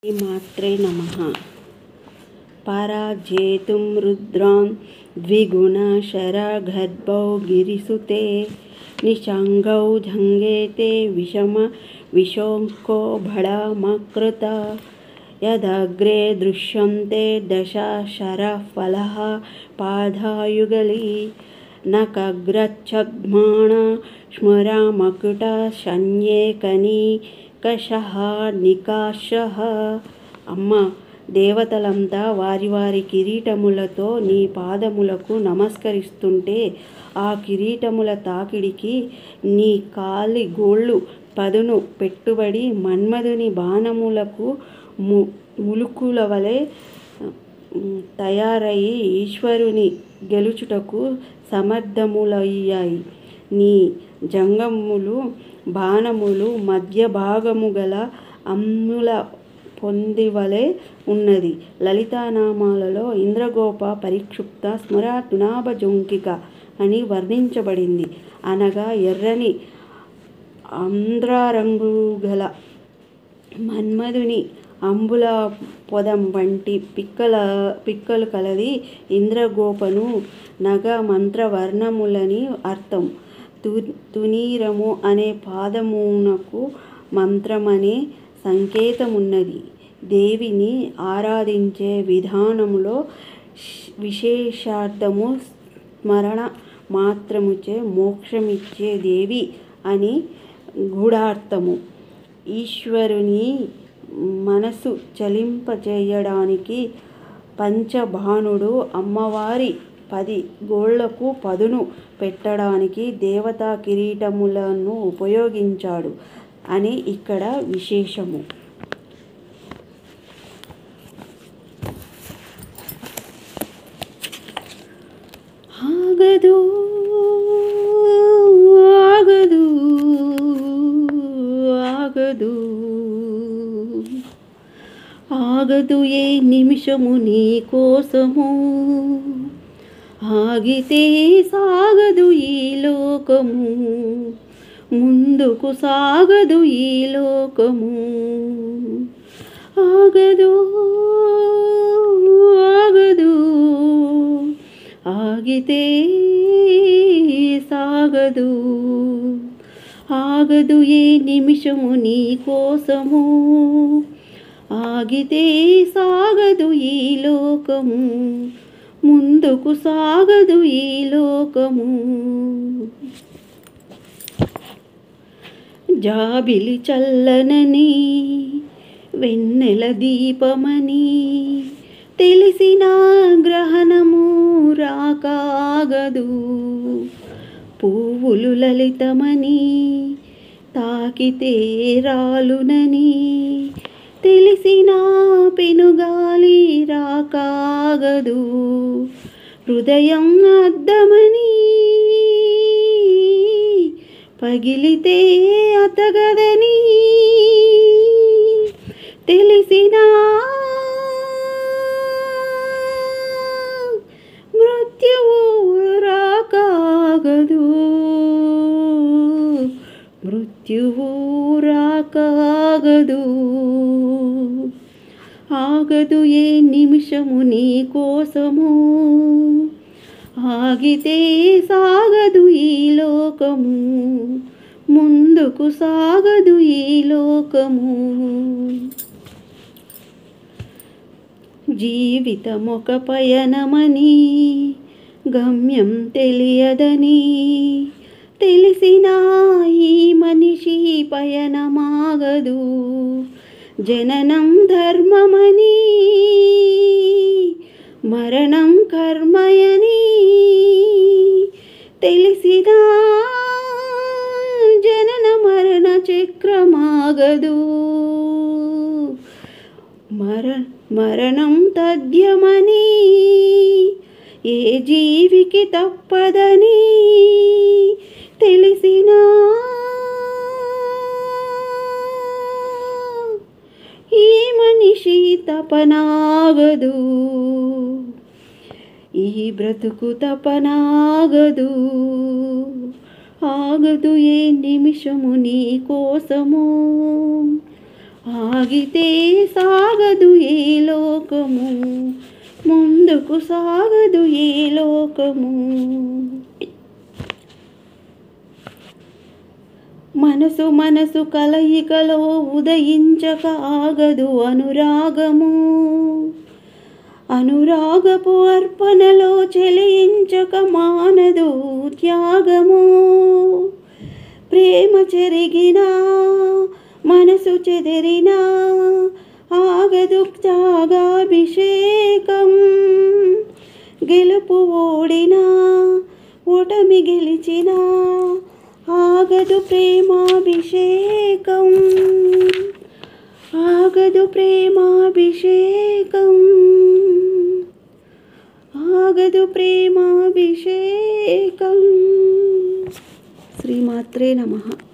శ్రీమాత్రే నమః. పరాజేతుం రుద్రాన్ ద్విగుణశరగర్భౌ గిరిసుతే నిషంగౌ ఝంగేతే విశోంకో భడమకృత యదగ్రే దృశ్యంతే దశశరఫలః పాదాయుగళీ నఖగ్రచ్చఘ్మాణ స్మరమకుటశన్యేకనీకషః నికాషః. అమ్మ, దేవతలంతా వారి వారి కిరీటములతో నీ పాదములకు నమస్కరిస్తుంటే ఆ కిరీటముల తాకిడికి నీ కాలి గోళ్ళు పదును పెట్టుబడి మన్మధుని బాణములకు ములుకుల వలె తయారయి ఈశ్వరుని గెలుచుటకు సమర్థములయ్యాయి. నీ జంఘములు బాణములు మధ్య భాగము గల అమ్ముల పొందివలె ఉన్నది. లలితానామాలలో ఇంద్రగోప పరిక్షుప్త స్మర తునాభజొంకిక అని వర్ణించబడింది. అనగా ఎర్రని ఆంధ్రరంగు గల మన్మధుని అంబుల పొదం వంటి పిక్కలు కలది ఇంద్రగోపను నగ మంత్రవర్ణములని అర్థం. తునీరము అనే పాదమునకు మంత్రమనే సంకేతమున్నది. దేవిని ఆరాధించే విధానములో విశేషార్థము స్మరణ మాత్రముచే మోక్షమిచ్చే దేవి అని గూఢార్థము. ఈశ్వరుని మనసు చలింపచేయడానికి పంచబాణుడు అమ్మవారి 10 గోళ్లకు పదును పెట్టడానికి దేవతా కిరీటములను ఉపయోగించాడు అని ఇక్కడ విశేషము. ఆగదు ఆగదు ఆగదు ఆగదు ఏ నిమిషము నీ కోసము, ఆగితే సాగదు ఈ లోకము, ముందుకు సాగదు ఈ లోకము. ఆగదు ఆగదు ఆగితే సాగదు, ఆగదు ఏ నిమిషము నీ కోసము, ఆగితే సాగదు ఈ లోకము, ముందుకు సాగదు ఈ లోకము. జాబిలి చల్లనని వెన్నెల దీపమని తెలిసిన గ్రహణము రాకాగదు, పువ్వులు లలితమని తాకితే రాలునని తెలిసిన పెనుగాలి రాకాగదు, హృదయం అద్దమని పగిలితే అతగదని తెలిసిన మృత్యువు రాకాగదు, మృత్యువు రాకాగదు. ఆగదు ఏ నిమిషము నీ కోసము, ఆగితే సాగదు ఈ లోకము, ముందుకు సాగదు ఈ లోకము. జీవితమొక పయనమని గమ్యం తెలియదని తెలిసిన ఈ మనిషి పయనమాగదు, జననం ధర్మమని మరణం కర్మయని తెలిసిన జనన మరణ చక్రమాగదు, మరణం తథ్యమని ఏ జీవికి తప్పదని తెలిసిన ఈ మనిషి తపనాగదు, ఈ బ్రతుకు తపనాగదు. ఆగదు ఏ నిమిషము నీ కోసము, ఆగితే సాగదు సాగదు ఈ లోకము, ముందుకు సాగదు ఈ లోకము. మనసు మనసు కలయికలో ఉదయించక ఆగదు అనురాగము, అనురాగపు అర్పణలో చెలించక మానదు త్యాగము. ప్రేమ చెరిగినా మనసు చెదిరినా ఆగదు త్యాగాభిషేకం. గెలుపు ఓడినా ఓటమి గెలిచినా ఆగదు ప్రేమాభిషేకం, ఆగదు ప్రేమాభిషేకం, ఆగదు ప్రేమాభిషేకం. శ్రీమాత్రే నమః.